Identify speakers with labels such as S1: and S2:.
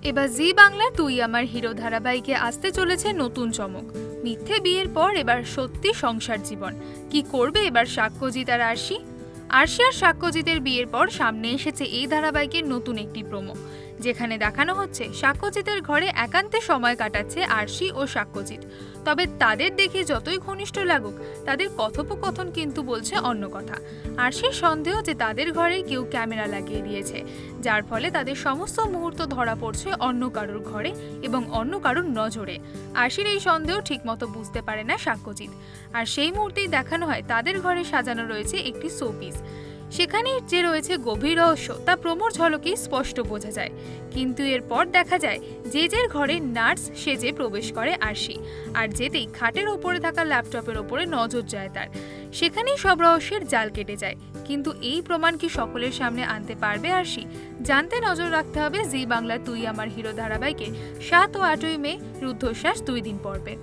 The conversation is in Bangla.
S1: এবার জি বাংলা তুই আমার হিরো ধারাবাহিকে আসতে চলেছে নতুন চমক। মিথ্যে বিয়ের পর এবার সত্যি সংসার জীবন। কি করবে এবার সাক্ষ্যজিৎ আর আরশি? আরশি আর সাক্ষ্যজিতের বিয়ের পর সামনে এসেছে এই ধারাবাহিকের নতুন একটি প্রোমো, যেখানে দেখানো হচ্ছে সাক্ষ্যজিতের ঘরে একান্তে সময় কাটাচ্ছে আরশি ও সাক্ষ্যজিৎ। তবে তাদের দেখে যতই ঘনিষ্ঠ লাগুক, তাদের কথোপকথন কিন্তু বলছে অন্য কথা। আরশির সন্দেহ যে তাদের ঘরে কেউ ক্যামেরা লাগিয়ে দিয়েছে, যার ফলে তাদের সমস্ত মুহূর্ত ধরা পড়ছে অন্য কারোর ঘরে এবং অন্য কারোর নজরে। আরশির এই সন্দেহ ঠিকমতো বুঝতে পারে না সাক্ষ্যজিৎ। আর সেই মুহূর্তেই দেখানো হয় তাদের ঘরে সাজানো রয়েছে একটি শোপিস। সেখানে যে রয়েছে গভীর রহস্য তা প্রমোর ঝলকেই স্পষ্ট বোঝা যায়। কিন্তু এরপর দেখা যায় যে ঘরে নার্স সেজে প্রবেশ করে আরশি, আর যেতেই খাটের ওপরে থাকা ল্যাপটপের ওপরে নজর যায় তার। সেখানেই সব রহস্যের জাল কেটে যায়। কিন্তু এই প্রমাণ কি সকলের সামনে আনতে পারবে আরশি? জানতে নজর রাখতে হবে জি বাংলা তুই আমার হিরো ধারাবাহিকে 7 ও 8ই মে রুদ্ধশ্বাস 2 দিন পর্বে।